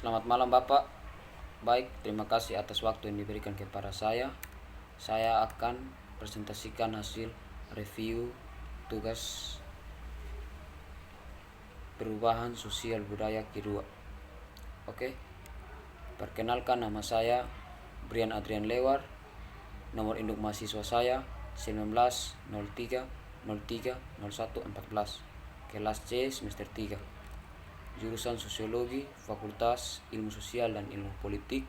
Selamat malam Bapak. Baik, terima kasih atas waktu yang diberikan kepada saya. Saya akan presentasikan hasil review tugas perubahan sosial budaya kedua. Oke. Perkenalkan, nama saya Brian Adrian Lewar. Nomor induk mahasiswa saya 1903030114. Kelas C semester 3. Jurusan Sosiologi, Fakultas Ilmu Sosial dan Ilmu Politik,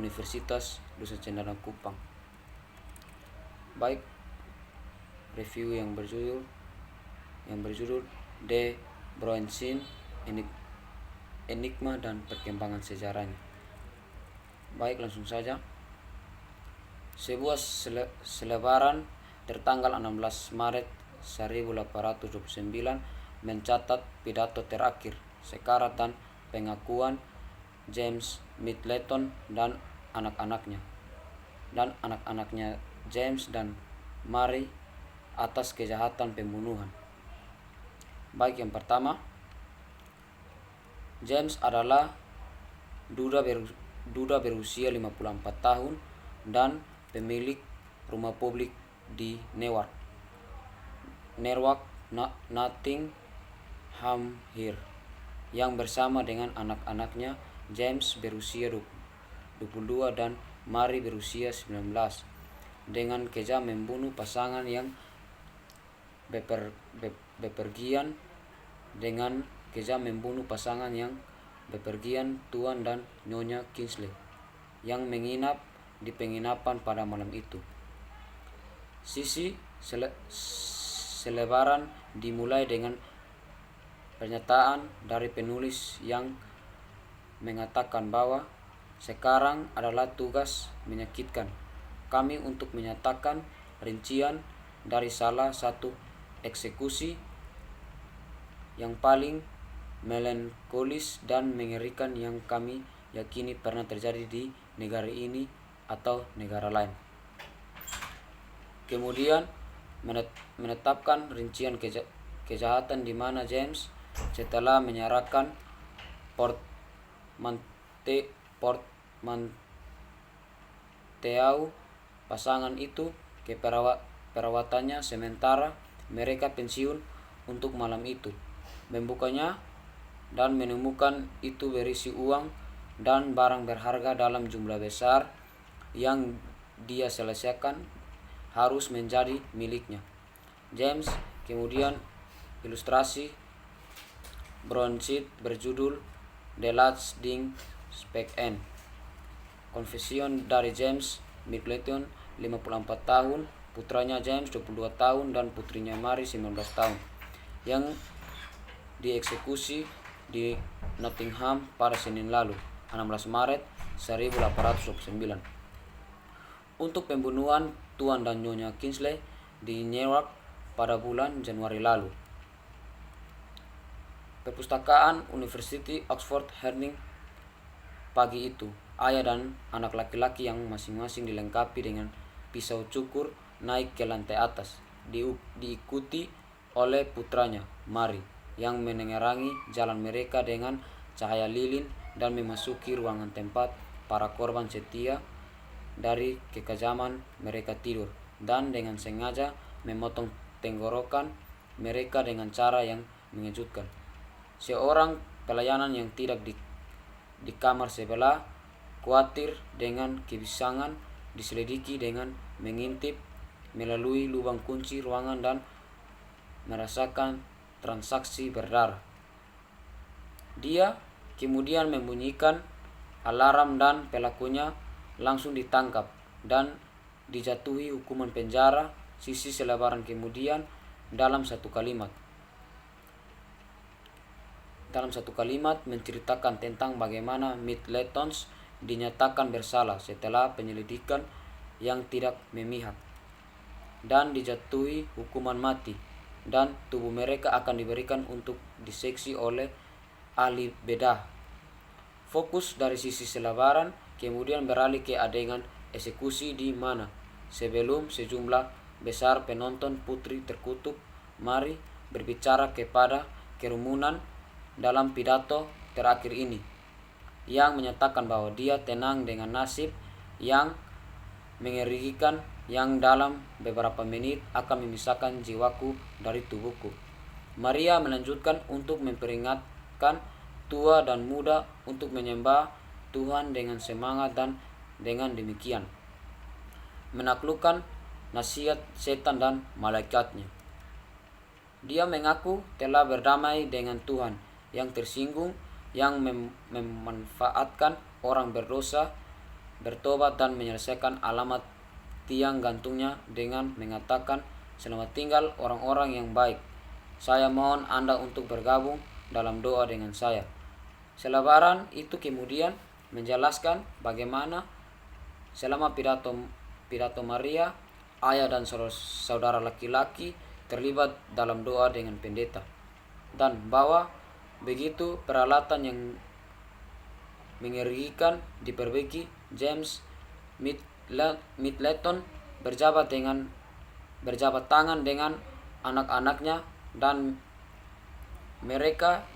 Universitas Nusa Cendana Kupang. Baik, review yang berjudul De Bruinseen, Enigma dan Perkembangan Sejarahnya. Baik, langsung saja. Sebuah selebaran tertanggal 16 Maret 1829 mencatat pidato terakhir sekarat dan pengakuan James Middleton dan anak-anaknya James dan Mary atas kejahatan pembunuhan. Baik, yang pertama, James adalah duda berusia 54 tahun dan pemilik rumah publik di Newark, Nottinghamshire, yang bersama dengan anak-anaknya James berusia 22 dan Mary berusia 19 dengan kejam membunuh pasangan yang bepergian Tuan dan Nyonya Kingsley yang menginap di penginapan pada malam itu. Sisi selebaran dimulai dengan pernyataan dari penulis yang mengatakan bahwa sekarang adalah tugas menyakitkan kami untuk menyatakan rincian dari salah satu eksekusi yang paling melankolis dan mengerikan yang kami yakini pernah terjadi di negara ini atau negara lain. Kemudian menetapkan rincian kejahatan di mana James setelah menyerahkan portmanteau pasangan itu ke perawatannya sementara mereka pensiun untuk malam itu, membukanya dan menemukan itu berisi uang dan barang berharga dalam jumlah besar yang dia selesaikan harus menjadi miliknya. James kemudian ilustrasi Bruinseen berjudul The Last Ding Spec End. Confession dari James Middleton 54 tahun, putranya James 22 tahun dan putrinya Mary 19 tahun yang dieksekusi di Nottingham pada Senin lalu 16 Maret 1829 untuk pembunuhan Tuan dan Nyonya Kingsley di Newark pada bulan Januari lalu. Perpustakaan University Oxford Herning pagi itu, ayah dan anak laki-laki yang masing-masing dilengkapi dengan pisau cukur naik ke lantai atas, diikuti oleh putranya Mary yang menerangi jalan mereka dengan cahaya lilin dan memasuki ruangan tempat para korban setia dari kekejaman mereka tidur dan dengan sengaja memotong tenggorokan mereka dengan cara yang mengejutkan. Seorang pelayanan yang tidak di kamar sebelah, khawatir dengan kebisangan, diselidiki dengan mengintip melalui lubang kunci ruangan dan merasakan transaksi berdarah. Dia kemudian membunyikan alarm dan pelakunya langsung ditangkap dan dijatuhi hukuman penjara. Sisi selebaran kemudian dalam satu kalimat menceritakan tentang bagaimana Middletons dinyatakan bersalah setelah penyelidikan yang tidak memihak dan dijatuhi hukuman mati, dan tubuh mereka akan diberikan untuk diseksi oleh ahli bedah. Fokus dari sisi selebaran kemudian beralih ke adegan eksekusi di mana sebelum sejumlah besar penonton putri terkutuk, Mary berbicara kepada kerumunan dalam pidato terakhir ini. yang menyatakan bahwa dia tenang dengan nasib yang mengerikan yang dalam beberapa menit akan memisahkan jiwaku dari tubuhku. Maria melanjutkan untuk memperingatkan tua dan muda untuk menyembah Tuhan dengan semangat dan dengan demikian menaklukkan nasihat setan dan malaikatnya. Dia mengaku telah berdamai dengan Tuhan yang tersinggung, yang memanfaatkan orang berdosa bertobat dan menyelesaikan alamat tiang gantungnya dengan mengatakan, "Selamat tinggal orang-orang yang baik. Saya mohon Anda untuk bergabung dalam doa dengan saya." Selebaran itu kemudian menjelaskan bagaimana selama pidato Maria, ayah dan saudara laki-laki terlibat dalam doa dengan pendeta, dan bahwa begitu peralatan yang mengerikan diperbaiki, James Middleton berjabat tangan dengan anak-anaknya dan mereka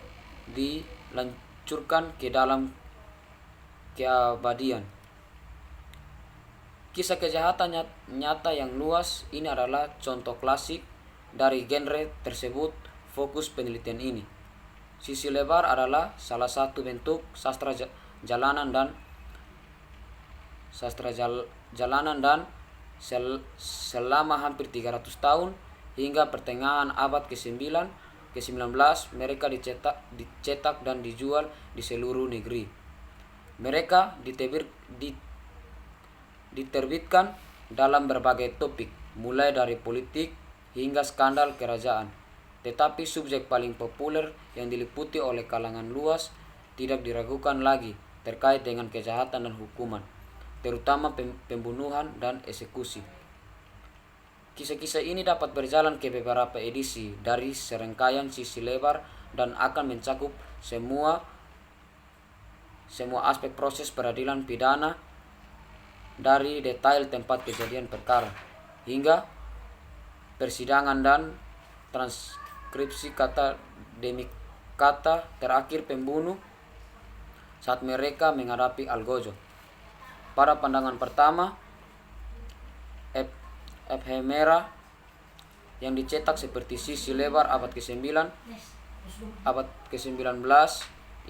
dilancurkan ke dalam keabadian. Kisah kejahatan nyata yang luas ini adalah contoh klasik dari genre tersebut. Fokus penelitian ini, sisi lebar adalah salah satu bentuk sastra jalanan selama hampir 300 tahun hingga pertengahan abad ke-19 mereka dicetak dan dijual di seluruh negeri. Mereka diterbitkan dalam berbagai topik, mulai dari politik hingga skandal kerajaan. Tetapi subjek paling populer yang diliputi oleh kalangan luas tidak diragukan lagi terkait dengan kejahatan dan hukuman, terutama pembunuhan dan eksekusi. Kisah-kisah ini dapat berjalan ke beberapa edisi dari serangkaian sisi lebar dan akan mencakup semua aspek proses peradilan pidana, dari detail tempat kejadian perkara hingga persidangan dan transkripsi kata demi kata terakhir pembunuh saat mereka menghadapi algojo. Pada pandangan pertama, ephemera yang dicetak seperti sisi lebar abad ke-19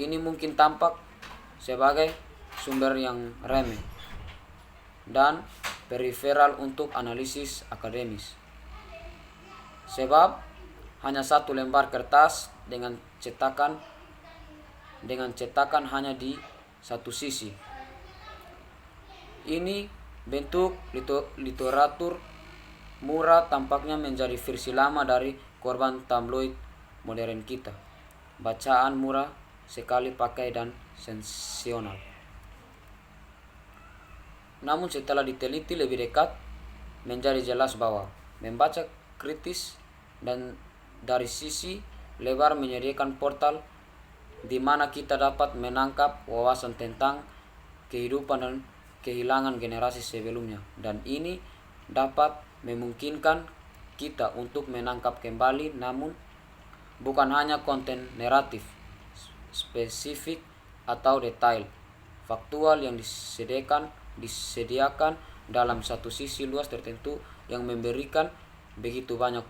ini mungkin tampak sebagai sumber yang remeh dan periferal untuk analisis akademis, sebab hanya satu lembar kertas dengan cetakan hanya di satu sisi. Ini bentuk literatur murah tampaknya menjadi versi lama dari korban tabloid modern kita. Bacaan murah sekali pakai dan sensasional. Namun setelah diteliti lebih dekat, menjadi jelas bahwa membaca kritis dan dari sisi lebar menyediakan portal di mana kita dapat menangkap wawasan tentang kehidupan dan kehilangan generasi sebelumnya, dan ini dapat memungkinkan kita untuk menangkap kembali, namun bukan hanya konten naratif spesifik atau detail faktual yang disediakan dalam satu sisi luas tertentu yang memberikan begitu banyak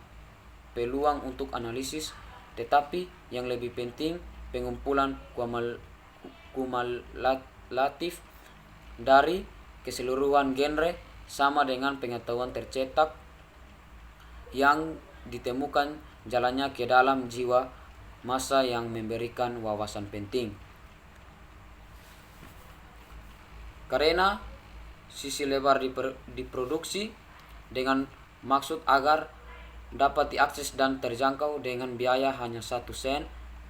peluang untuk analisis, tetapi yang lebih penting pengumpulan kumulatif dari keseluruhan genre sama dengan pengetahuan tercetak yang ditemukan jalannya ke dalam jiwa masa yang memberikan wawasan penting. Karena sisi lebar diproduksi dengan maksud agar dapat diakses dan terjangkau dengan biaya hanya 1 sen,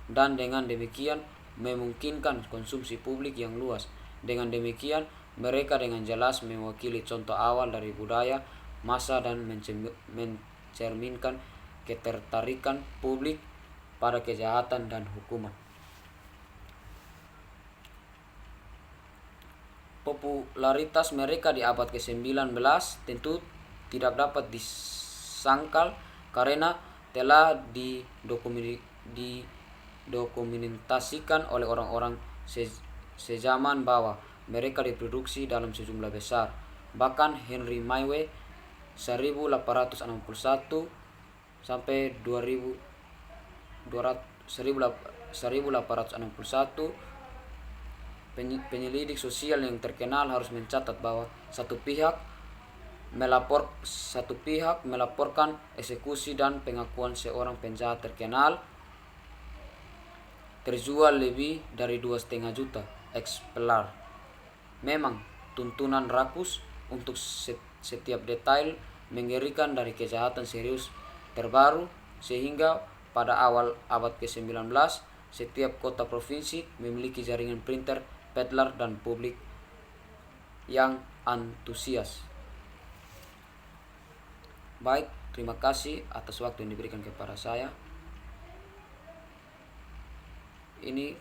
dan dengan demikian memungkinkan konsumsi publik yang luas. Dengan demikian mereka dengan jelas mewakili contoh awal dari budaya massa dan mencerminkan ketertarikan publik pada kejahatan dan hukuman. Popularitas mereka di abad ke-19 tentu tidak dapat disangkal karena telah didokumentasikan oleh orang-orang sejaman bahwa mereka diproduksi dalam sejumlah besar. Bahkan Henry Maiwe 1861 sampai 1861, penyelidik sosial yang terkenal harus mencatat bahwa satu pihak melaporkan eksekusi dan pengakuan seorang penjahat terkenal terjual lebih dari 2,5 juta eksemplar. Memang tuntunan rakus untuk setiap detail mengerikan dari kejahatan serius terbaru, sehingga pada awal abad ke-19 setiap kota provinsi memiliki jaringan printer, peddler, dan publik yang antusias. Baik, terima kasih atas waktu yang diberikan kepada saya. Ini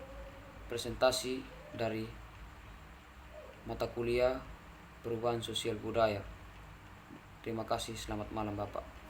presentasi dari mata kuliah Perubahan Sosial Budaya. Terima kasih, selamat malam Bapak.